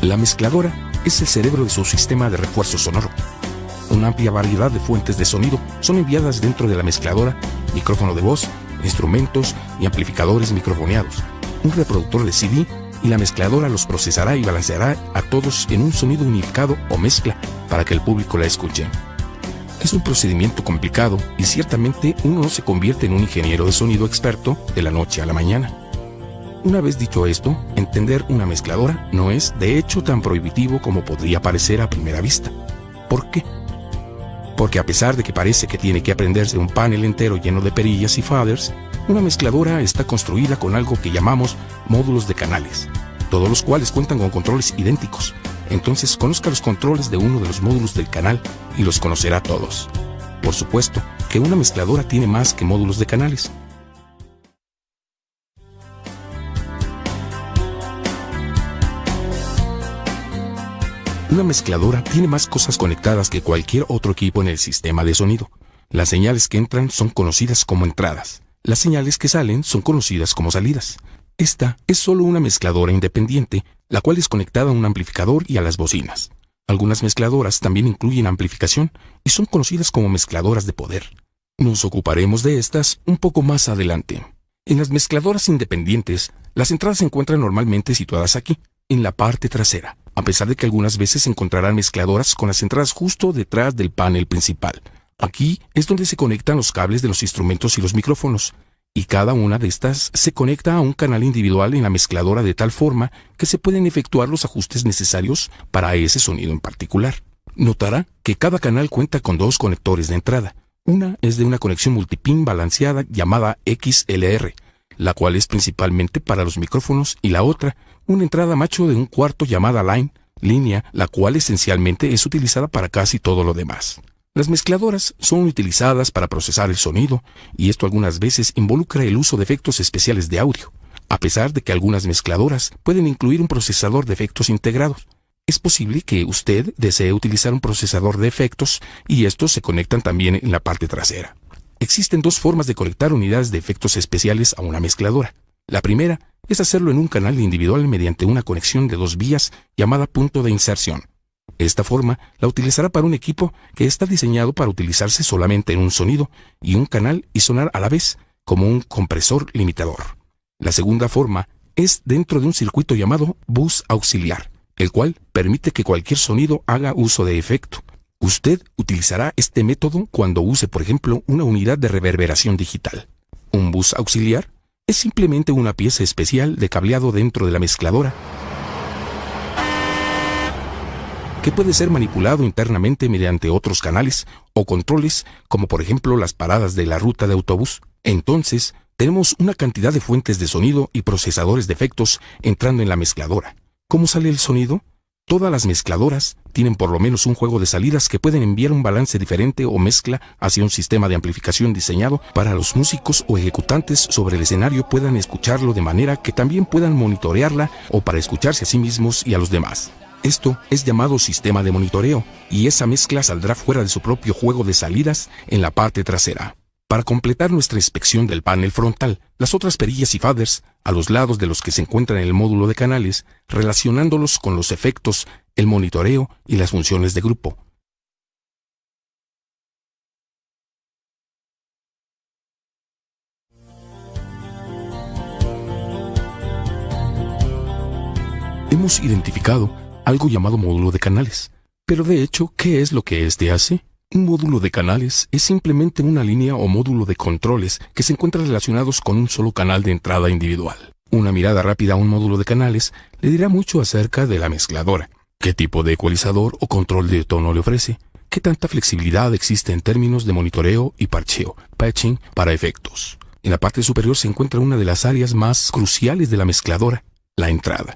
La mezcladora es el cerebro de su sistema de refuerzo sonoro. Una amplia variedad de fuentes de sonido son enviadas dentro de la mezcladora: micrófono de voz, instrumentos y amplificadores microfoneados, un reproductor de CD, y la mezcladora los procesará y balanceará a todos en un sonido unificado o mezcla para que el público la escuche. Es un procedimiento complicado y ciertamente uno no se convierte en un ingeniero de sonido experto de la noche a la mañana. Una vez dicho esto, entender una mezcladora no es de hecho tan prohibitivo como podría parecer a primera vista. ¿Por qué? Porque a pesar de que parece que tiene que aprenderse un panel entero lleno de perillas y faders, una mezcladora está construida con algo que llamamos módulos de canales, todos los cuales cuentan con controles idénticos. Entonces conozca los controles de uno de los módulos del canal y los conocerá todos. Por supuesto que una mezcladora tiene más que módulos de canales. Una mezcladora tiene más cosas conectadas que cualquier otro equipo en el sistema de sonido. Las señales que entran son conocidas como entradas. Las señales que salen son conocidas como salidas. Esta es solo una mezcladora independiente, la cual es conectada a un amplificador y a las bocinas. Algunas mezcladoras también incluyen amplificación y son conocidas como mezcladoras de poder. Nos ocuparemos de estas un poco más adelante. En las mezcladoras independientes, las entradas se encuentran normalmente situadas aquí, en la parte trasera, a pesar de que algunas veces se encontrarán mezcladoras con las entradas justo detrás del panel principal. Aquí es donde se conectan los cables de los instrumentos y los micrófonos, y cada una de estas se conecta a un canal individual en la mezcladora de tal forma que se pueden efectuar los ajustes necesarios para ese sonido en particular. Notará que cada canal cuenta con dos conectores de entrada. Una es de una conexión multipin balanceada llamada XLR, la cual es principalmente para los micrófonos, y la otra, una entrada macho de un cuarto llamada línea, la cual esencialmente es utilizada para casi todo lo demás. Las mezcladoras son utilizadas para procesar el sonido, y esto algunas veces involucra el uso de efectos especiales de audio. A pesar de que algunas mezcladoras pueden incluir un procesador de efectos integrados, es posible que usted desee utilizar un procesador de efectos y estos se conectan también en la parte trasera. Existen dos formas de conectar unidades de efectos especiales a una mezcladora. La primera es hacerlo en un canal individual mediante una conexión de dos vías llamada punto de inserción. Esta forma la utilizará para un equipo que está diseñado para utilizarse solamente en un sonido y un canal y sonar a la vez, como un compresor limitador. La segunda forma es dentro de un circuito llamado bus auxiliar, el cual permite que cualquier sonido haga uso de efecto. Usted utilizará este método cuando use, por ejemplo, una unidad de reverberación digital. Un bus auxiliar es simplemente una pieza especial de cableado dentro de la mezcladora que puede ser manipulado internamente mediante otros canales o controles, como por ejemplo las paradas de la ruta de autobús. Entonces, tenemos una cantidad de fuentes de sonido y procesadores de efectos entrando en la mezcladora. ¿Cómo sale el sonido? Todas las mezcladoras tienen por lo menos un juego de salidas que pueden enviar un balance diferente o mezcla hacia un sistema de amplificación diseñado para los músicos o ejecutantes sobre el escenario puedan escucharlo de manera que también puedan monitorearla o para escucharse a sí mismos y a los demás. Esto es llamado sistema de monitoreo, y esa mezcla saldrá fuera de su propio juego de salidas en la parte trasera. Para completar nuestra inspección del panel frontal, las otras perillas y faders, a los lados de los que se encuentran en el módulo de canales, relacionándolos con los efectos, el monitoreo y las funciones de grupo. Hemos identificado algo llamado módulo de canales. Pero de hecho, ¿qué es lo que éste hace? Un módulo de canales es simplemente una línea o módulo de controles que se encuentran relacionados con un solo canal de entrada individual. Una mirada rápida a un módulo de canales le dirá mucho acerca de la mezcladora. ¿Qué tipo de ecualizador o control de tono le ofrece? ¿Qué tanta flexibilidad existe en términos de monitoreo y parcheo, patching, para efectos? En la parte superior se encuentra una de las áreas más cruciales de la mezcladora, la entrada.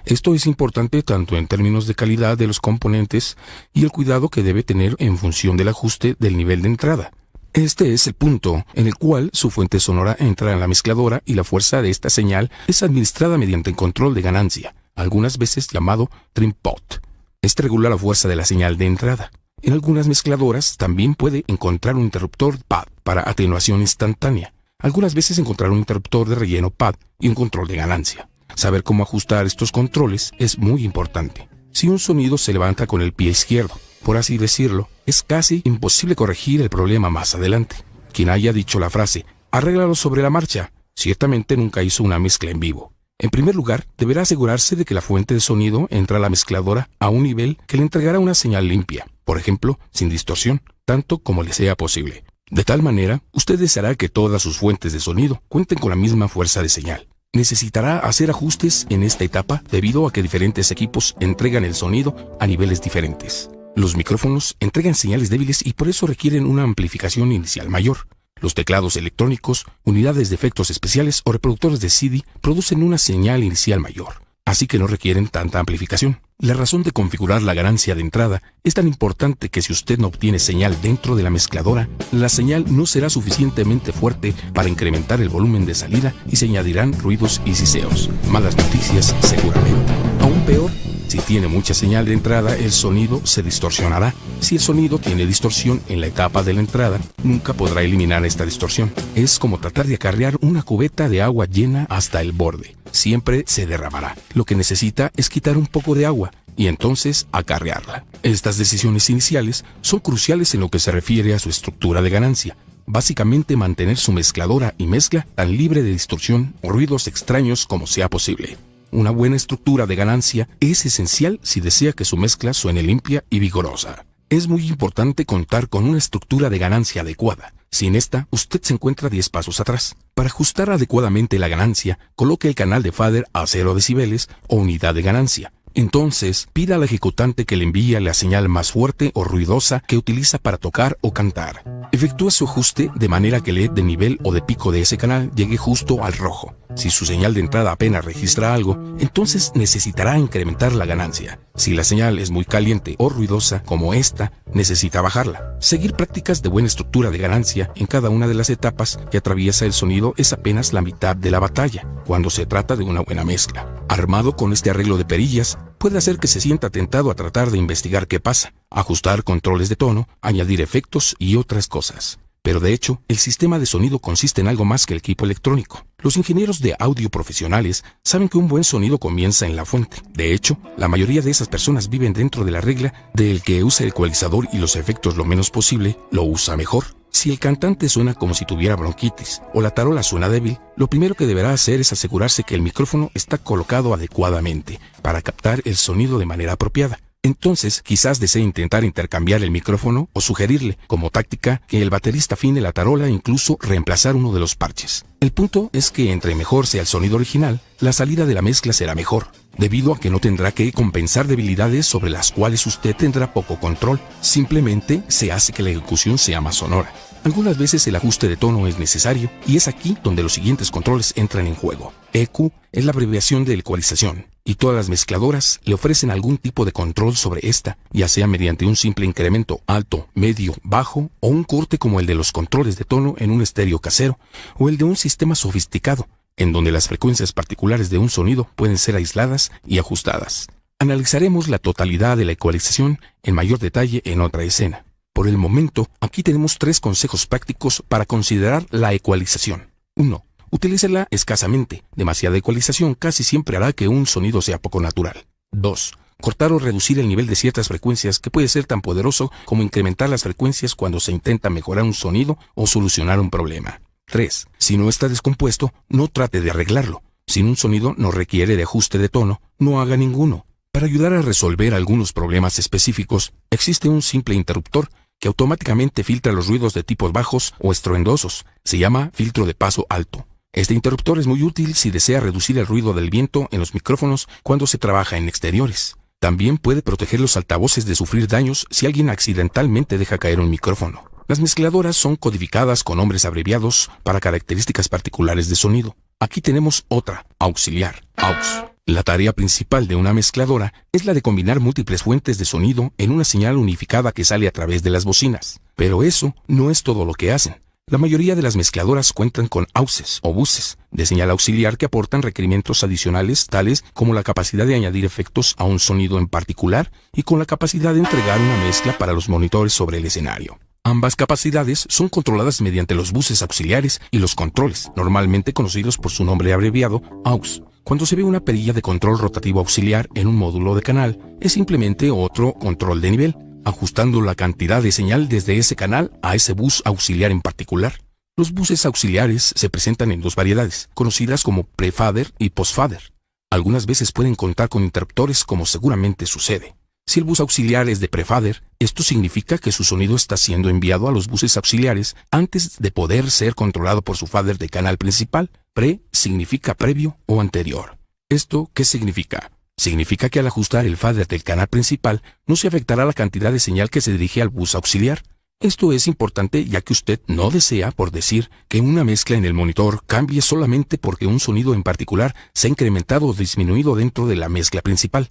Esto es importante tanto en términos de calidad de los componentes y el cuidado que debe tener en función del ajuste del nivel de entrada. Este es el punto en el cual su fuente sonora entra en la mezcladora y la fuerza de esta señal es administrada mediante el control de ganancia, algunas veces llamado trim pot. Este regula la fuerza de la señal de entrada. En algunas mezcladoras también puede encontrar un interruptor pad para atenuación instantánea. Algunas veces encontrar un interruptor de relleno pad y un control de ganancia. Saber cómo ajustar estos controles es muy importante. Si un sonido se levanta con el pie izquierdo, por así decirlo, es casi imposible corregir el problema más adelante. Quien haya dicho la frase, arréglalo sobre la marcha, ciertamente nunca hizo una mezcla en vivo. En primer lugar, deberá asegurarse de que la fuente de sonido entra a la mezcladora a un nivel que le entregará una señal limpia, por ejemplo, sin distorsión, tanto como le sea posible. De tal manera, usted deseará que todas sus fuentes de sonido cuenten con la misma fuerza de señal. Necesitará hacer ajustes en esta etapa debido a que diferentes equipos entregan el sonido a niveles diferentes. Los micrófonos entregan señales débiles y por eso requieren una amplificación inicial mayor. Los teclados electrónicos, unidades de efectos especiales o reproductores de CD producen una señal inicial mayor, así que no requieren tanta amplificación. La razón de configurar la ganancia de entrada es tan importante que si usted no obtiene señal dentro de la mezcladora, la señal no será suficientemente fuerte para incrementar el volumen de salida y se añadirán ruidos y siseos. Malas noticias seguramente. Aún peor, si tiene mucha señal de entrada, el sonido se distorsionará. Si el sonido tiene distorsión en la etapa de la entrada, nunca podrá eliminar esta distorsión. Es como tratar de acarrear una cubeta de agua llena hasta el borde. Siempre se derramará. Lo que necesita es quitar un poco de agua y entonces acarrearla. Estas decisiones iniciales son cruciales en lo que se refiere a su estructura de ganancia. Básicamente mantener su mezcladora y mezcla tan libre de distorsión o ruidos extraños como sea posible. Una buena estructura de ganancia es esencial si desea que su mezcla suene limpia y vigorosa. Es muy importante contar con una estructura de ganancia adecuada. Sin esta, usted se encuentra 10 pasos atrás. Para ajustar adecuadamente la ganancia, coloque el canal de fader a 0 decibeles o unidad de ganancia. Entonces, pida al ejecutante que le envíe la señal más fuerte o ruidosa que utiliza para tocar o cantar. Efectúe su ajuste de manera que el LED de nivel o de pico de ese canal llegue justo al rojo. Si su señal de entrada apenas registra algo, entonces necesitará incrementar la ganancia. Si la señal es muy caliente o ruidosa como esta, necesita bajarla. Seguir prácticas de buena estructura de ganancia en cada una de las etapas que atraviesa el sonido es apenas la mitad de la batalla, cuando se trata de una buena mezcla. Armado con este arreglo de perillas, puede hacer que se sienta tentado a tratar de investigar qué pasa, ajustar controles de tono, añadir efectos y otras cosas. Pero de hecho, el sistema de sonido consiste en algo más que el equipo electrónico. Los ingenieros de audio profesionales saben que un buen sonido comienza en la fuente. De hecho, la mayoría de esas personas viven dentro de la regla de el que usa el ecualizador y los efectos lo menos posible, lo usa mejor. Si el cantante suena como si tuviera bronquitis o la tarola suena débil, lo primero que deberá hacer es asegurarse que el micrófono está colocado adecuadamente para captar el sonido de manera apropiada. Entonces, quizás desee intentar intercambiar el micrófono o sugerirle, como táctica, que el baterista afine la tarola e incluso reemplazar uno de los parches. El punto es que entre mejor sea el sonido original, la salida de la mezcla será mejor, debido a que no tendrá que compensar debilidades sobre las cuales usted tendrá poco control. Simplemente se hace que la ejecución sea más sonora. Algunas veces el ajuste de tono es necesario y es aquí donde los siguientes controles entran en juego. EQ es la abreviación de ecualización y todas las mezcladoras le ofrecen algún tipo de control sobre esta, ya sea mediante un simple incremento alto, medio, bajo o un corte como el de los controles de tono en un estéreo casero o el de un sistema sofisticado, en donde las frecuencias particulares de un sonido pueden ser aisladas y ajustadas. Analizaremos la totalidad de la ecualización en mayor detalle en otra escena. Por el momento, aquí tenemos 3 consejos prácticos para considerar la ecualización. 1. Utilícela escasamente. Demasiada ecualización casi siempre hará que un sonido sea poco natural. 2. Cortar o reducir el nivel de ciertas frecuencias, que puede ser tan poderoso como incrementar las frecuencias cuando se intenta mejorar un sonido o solucionar un problema. 3. Si no está descompuesto, no trate de arreglarlo. Si un sonido no requiere de ajuste de tono, no haga ninguno. Para ayudar a resolver algunos problemas específicos, existe un simple interruptor que automáticamente filtra los ruidos de tipos bajos o estruendosos. Se llama filtro de paso alto. Este interruptor es muy útil si desea reducir el ruido del viento en los micrófonos cuando se trabaja en exteriores. También puede proteger los altavoces de sufrir daños si alguien accidentalmente deja caer un micrófono. Las mezcladoras son codificadas con nombres abreviados para características particulares de sonido. Aquí tenemos otra, auxiliar, AUX. La tarea principal de una mezcladora es la de combinar múltiples fuentes de sonido en una señal unificada que sale a través de las bocinas. Pero eso no es todo lo que hacen. La mayoría de las mezcladoras cuentan con AUXes o buses de señal auxiliar que aportan requerimientos adicionales tales como la capacidad de añadir efectos a un sonido en particular y con la capacidad de entregar una mezcla para los monitores sobre el escenario. Ambas capacidades son controladas mediante los buses auxiliares y los controles, normalmente conocidos por su nombre abreviado AUX. Cuando se ve una perilla de control rotativo auxiliar en un módulo de canal, es simplemente otro control de nivel, ajustando la cantidad de señal desde ese canal a ese bus auxiliar en particular. Los buses auxiliares se presentan en dos variedades, conocidas como pre-fader y post-fader. Algunas veces pueden contar con interruptores, como seguramente sucede. Si el bus auxiliar es de pre-fader, esto significa que su sonido está siendo enviado a los buses auxiliares antes de poder ser controlado por su fader de canal principal. Pre significa previo o anterior. ¿Esto qué significa? Significa que al ajustar el fader del canal principal, no se afectará la cantidad de señal que se dirige al bus auxiliar. Esto es importante ya que usted no desea, por decir, que una mezcla en el monitor cambie solamente porque un sonido en particular se ha incrementado o disminuido dentro de la mezcla principal.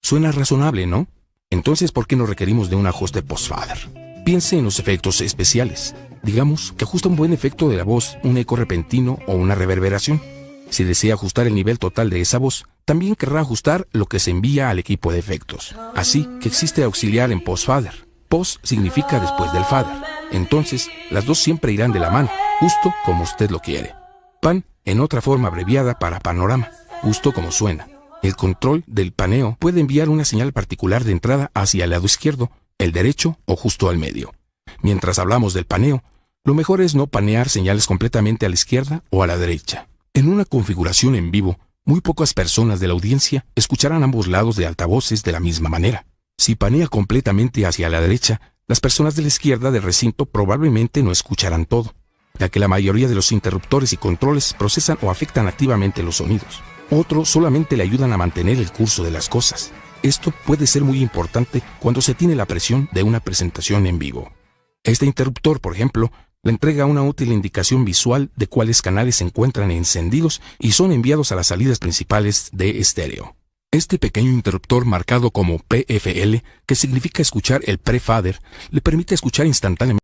Suena razonable, ¿no? Entonces, ¿por qué no requerimos de un ajuste post-fader? Piense en los efectos especiales. Digamos que ajusta un buen efecto de la voz, un eco repentino o una reverberación. Si desea ajustar el nivel total de esa voz, también querrá ajustar lo que se envía al equipo de efectos. Así que existe auxiliar en post-fader. Post significa después del fader. Entonces, las dos siempre irán de la mano, justo como usted lo quiere. Pan, en otra forma abreviada para panorama, justo como suena. El control del paneo puede enviar una señal particular de entrada hacia el lado izquierdo, el derecho o justo al medio. Mientras hablamos del paneo, lo mejor es no panear señales completamente a la izquierda o a la derecha. En una configuración en vivo, muy pocas personas de la audiencia escucharán ambos lados de altavoces de la misma manera. Si panea completamente hacia la derecha, las personas de la izquierda del recinto probablemente no escucharán todo, ya que la mayoría de los interruptores y controles procesan o afectan activamente los sonidos. Otros solamente le ayudan a mantener el curso de las cosas. Esto puede ser muy importante cuando se tiene la presión de una presentación en vivo. Este interruptor, por ejemplo, le entrega una útil indicación visual de cuáles canales se encuentran encendidos y son enviados a las salidas principales de estéreo. Este pequeño interruptor marcado como PFL, que significa escuchar el pre-fader, le permite escuchar instantáneamente.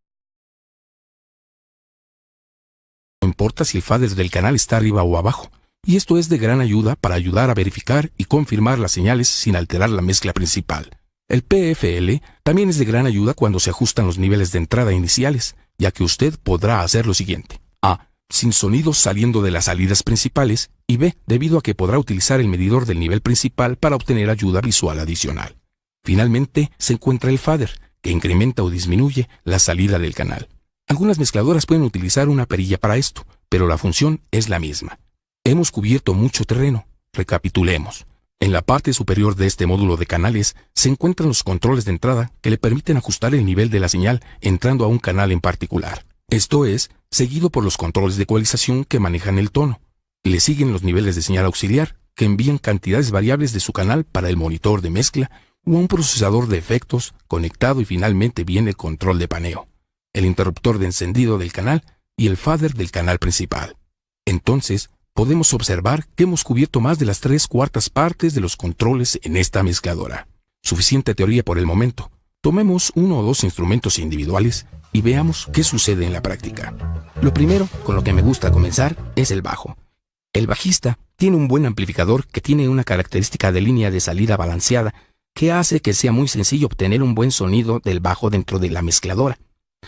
No importa si el fader del canal está arriba o abajo, y esto es de gran ayuda para ayudar a verificar y confirmar las señales sin alterar la mezcla principal. El PFL también es de gran ayuda cuando se ajustan los niveles de entrada iniciales, ya que usted podrá hacer lo siguiente. A. Sin sonidos saliendo de las salidas principales, y B. Debido a que podrá utilizar el medidor del nivel principal para obtener ayuda visual adicional. Finalmente, se encuentra el fader, que incrementa o disminuye la salida del canal. Algunas mezcladoras pueden utilizar una perilla para esto, pero la función es la misma. Hemos cubierto mucho terreno. Recapitulemos. En la parte superior de este módulo de canales se encuentran los controles de entrada que le permiten ajustar el nivel de la señal entrando a un canal en particular. Esto es, seguido por los controles de ecualización que manejan el tono. Le siguen los niveles de señal auxiliar que envían cantidades variables de su canal para el monitor de mezcla o a un procesador de efectos conectado, y finalmente viene el control de paneo, el interruptor de encendido del canal y el fader del canal principal. Entonces, podemos observar que hemos cubierto más de las 3/4 partes de los controles en esta mezcladora. Suficiente teoría por el momento. Tomemos uno o dos instrumentos individuales y veamos qué sucede en la práctica. Lo primero con lo que me gusta comenzar es el bajo. El bajista tiene un buen amplificador que tiene una característica de línea de salida balanceada que hace que sea muy sencillo obtener un buen sonido del bajo dentro de la mezcladora.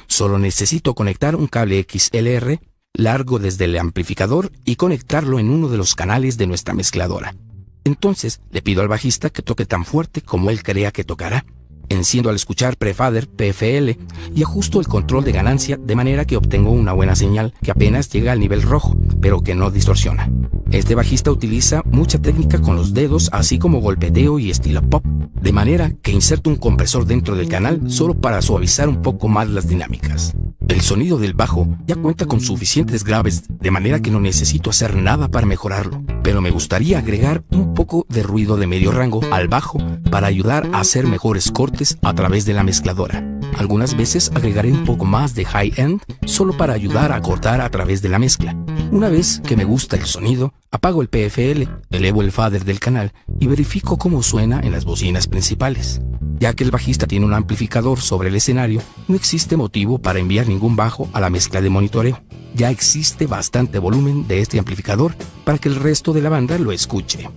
Solo necesito conectar un cable XLR largo desde el amplificador y conectarlo en uno de los canales de nuestra mezcladora. Entonces le pido al bajista que toque tan fuerte como él crea que tocará. Enciendo al escuchar prefader PFL y ajusto el control de ganancia de manera que obtengo una buena señal que apenas llega al nivel rojo, pero que no distorsiona. Este bajista utiliza mucha técnica con los dedos, así como golpeteo y estilo pop, de manera que inserto un compresor dentro del canal solo para suavizar un poco más las dinámicas. El sonido del bajo ya cuenta con suficientes graves, de manera que no necesito hacer nada para mejorarlo, pero me gustaría agregar un poco de ruido de medio rango al bajo para ayudar a hacer mejores cortes a través de la mezcladora. Algunas veces agregaré un poco más de high-end solo para ayudar a cortar a través de la mezcla. Una vez que me gusta el sonido, apago el PFL, elevo el fader del canal y verifico cómo suena en las bocinas principales. Ya que el bajista tiene un amplificador sobre el escenario, no existe motivo para enviar ningún bajo a la mezcla de monitoreo. Ya existe bastante volumen de este amplificador para que el resto de la banda lo escuche.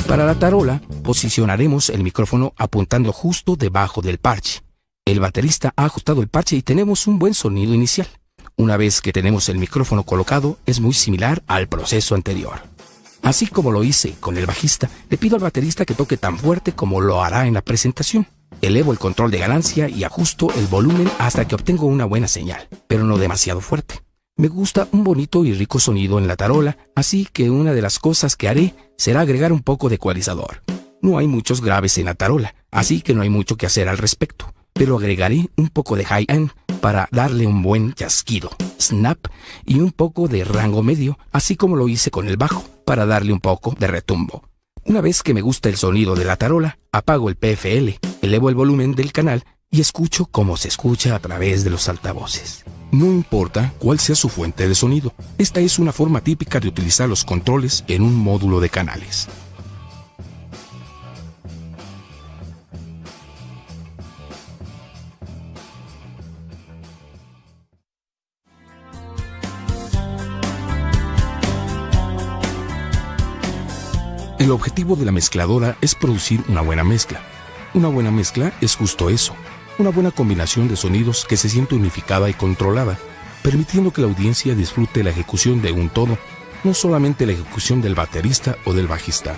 Para la tarola, posicionaremos el micrófono apuntando justo debajo del parche. El baterista ha ajustado el parche y tenemos un buen sonido inicial. Una vez que tenemos el micrófono colocado, es muy similar al proceso anterior. Así como lo hice con el bajista, le pido al baterista que toque tan fuerte como lo hará en la presentación. Elevo el control de ganancia y ajusto el volumen hasta que obtengo una buena señal, pero no demasiado fuerte. Me gusta un bonito y rico sonido en la tarola, así que una de las cosas que haré será agregar un poco de ecualizador. No hay muchos graves en la tarola, así que no hay mucho que hacer al respecto, pero agregaré un poco de high-end para darle un buen chasquido, snap y un poco de rango medio, así como lo hice con el bajo, para darle un poco de retumbo. Una vez que me gusta el sonido de la tarola, apago el PFL, elevo el volumen del canal y escucho cómo se escucha a través de los altavoces. No importa cuál sea su fuente de sonido, esta es una forma típica de utilizar los controles en un módulo de canales. El objetivo de la mezcladora es producir una buena mezcla. Una buena mezcla es justo eso, una buena combinación de sonidos que se siente unificada y controlada, permitiendo que la audiencia disfrute la ejecución de un todo, no solamente la ejecución del baterista o del bajista.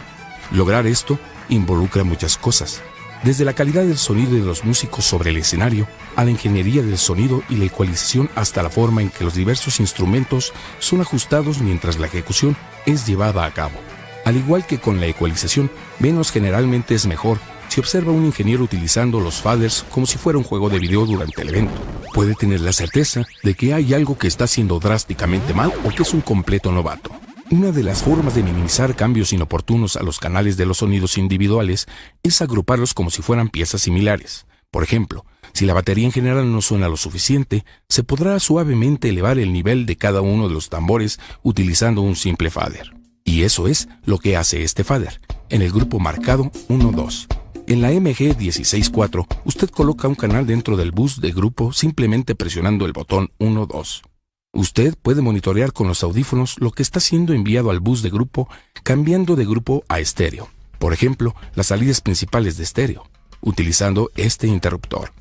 Lograr esto involucra muchas cosas, desde la calidad del sonido de los músicos sobre el escenario, a la ingeniería del sonido y la ecualización hasta la forma en que los diversos instrumentos son ajustados mientras la ejecución es llevada a cabo. Al igual que con la ecualización, menos generalmente es mejor. Si observa a un ingeniero utilizando los faders como si fuera un juego de video durante el evento, puede tener la certeza de que hay algo que está haciendo drásticamente mal o que es un completo novato. Una de las formas de minimizar cambios inoportunos a los canales de los sonidos individuales es agruparlos como si fueran piezas similares. Por ejemplo, si la batería en general no suena lo suficiente, se podrá suavemente elevar el nivel de cada uno de los tambores utilizando un simple fader. Y eso es lo que hace este fader, en el grupo marcado 1-2. En la MG164, usted coloca un canal dentro del bus de grupo simplemente presionando el botón 1-2. Usted puede monitorear con los audífonos lo que está siendo enviado al bus de grupo cambiando de grupo a estéreo. Por ejemplo, las salidas principales de estéreo, utilizando este interruptor.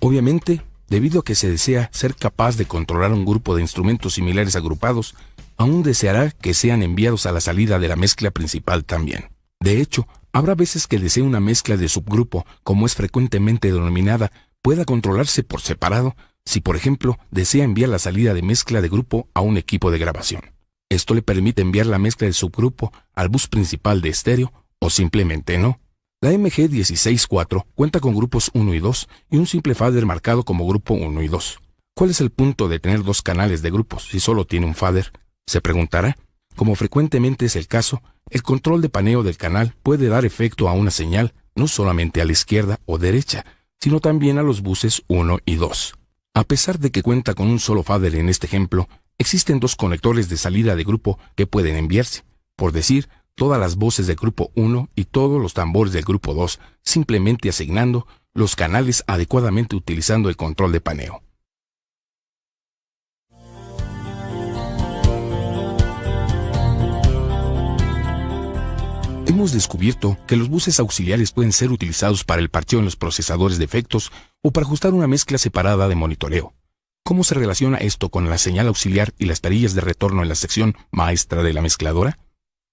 Obviamente, debido a que se desea ser capaz de controlar un grupo de instrumentos similares agrupados, aún deseará que sean enviados a la salida de la mezcla principal también. De hecho, habrá veces que el deseo una mezcla de subgrupo, como es frecuentemente denominada, pueda controlarse por separado si, por ejemplo, desea enviar la salida de mezcla de grupo a un equipo de grabación. Esto le permite enviar la mezcla de subgrupo al bus principal de estéreo o simplemente no. La MG164 cuenta con grupos 1 y 2 y un simple fader marcado como grupo 1 y 2. ¿Cuál es el punto de tener dos canales de grupos si solo tiene un fader? Se preguntará. Como frecuentemente es el caso, el control de paneo del canal puede dar efecto a una señal no solamente a la izquierda o derecha, sino también a los buses 1 y 2. A pesar de que cuenta con un solo fader en este ejemplo, existen dos conectores de salida de grupo que pueden enviarse, por decir, todas las voces del grupo 1 y todos los tambores del grupo 2, simplemente asignando los canales adecuadamente utilizando el control de paneo. Hemos descubierto que los buses auxiliares pueden ser utilizados para el parcheo en los procesadores de efectos o para ajustar una mezcla separada de monitoreo. ¿Cómo se relaciona esto con la señal auxiliar y las perillas de retorno en la sección maestra de la mezcladora?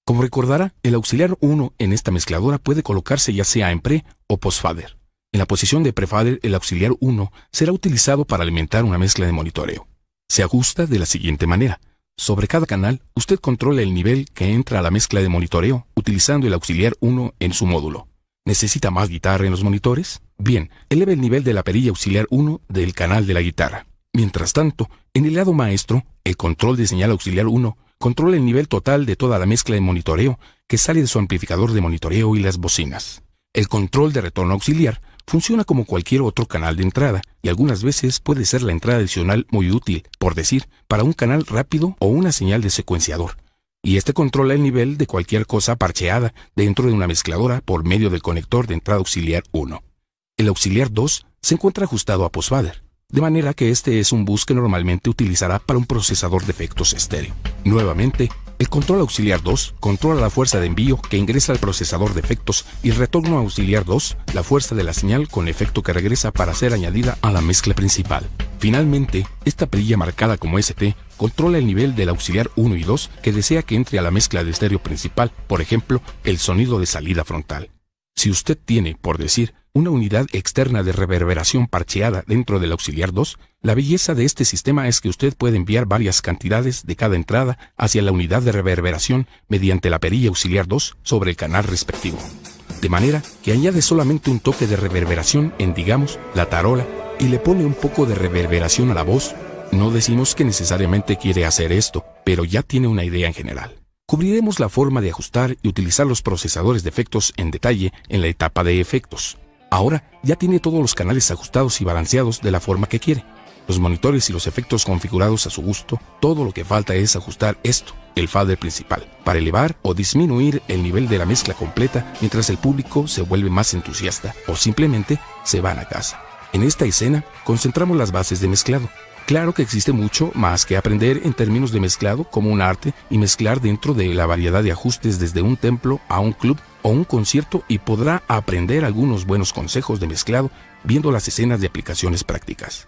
Como recordará, el auxiliar 1 en esta mezcladora puede colocarse ya sea en pre o post-fader. En la posición de pre-fader, el auxiliar 1 será utilizado para alimentar una mezcla de monitoreo. Se ajusta de la siguiente manera. Sobre cada canal, usted controla el nivel que entra a la mezcla de monitoreo utilizando el auxiliar 1 en su módulo. ¿Necesita más guitarra en los monitores? Bien, eleve el nivel de la perilla auxiliar 1 del canal de la guitarra. Mientras tanto, en el lado maestro, el control de señal auxiliar 1 controla el nivel total de toda la mezcla de monitoreo que sale de su amplificador de monitoreo y las bocinas. El control de retorno auxiliar funciona como cualquier otro canal de entrada y algunas veces puede ser la entrada adicional muy útil, por decir, para un canal rápido o una señal de secuenciador. Y este controla el nivel de cualquier cosa parcheada dentro de una mezcladora por medio del conector de entrada auxiliar 1. El auxiliar 2 se encuentra ajustado a post-fader, de manera que este es un bus que normalmente utilizará para un procesador de efectos estéreo. Nuevamente, El control auxiliar 2 controla la fuerza de envío que ingresa al procesador de efectos y retorno auxiliar 2, la fuerza de la señal con efecto que regresa para ser añadida a la mezcla principal. Finalmente, esta perilla marcada como ST controla el nivel del auxiliar 1 y 2 que desea que entre a la mezcla de estéreo principal, por ejemplo, el sonido de salida frontal. Si usted tiene, por decir, una unidad externa de reverberación parcheada dentro del auxiliar 2, la belleza de este sistema es que usted puede enviar varias cantidades de cada entrada hacia la unidad de reverberación mediante la perilla auxiliar 2 sobre el canal respectivo. De manera que añade solamente un toque de reverberación en, digamos, la tarola y le pone un poco de reverberación a la voz. No decimos que necesariamente quiere hacer esto, pero ya tiene una idea en general. Cubriremos la forma de ajustar y utilizar los procesadores de efectos en detalle en la etapa de efectos. Ahora ya tiene todos los canales ajustados y balanceados de la forma que quiere. Los monitores y los efectos configurados a su gusto, todo lo que falta es ajustar esto, el fader principal, para elevar o disminuir el nivel de la mezcla completa mientras el público se vuelve más entusiasta o simplemente se van a casa. En esta escena concentramos las bases de mezclado. Claro que existe mucho más que aprender en términos de mezclado como un arte y mezclar dentro de la variedad de ajustes desde un templo a un club o un concierto y podrá aprender algunos buenos consejos de mezclado viendo las escenas de aplicaciones prácticas.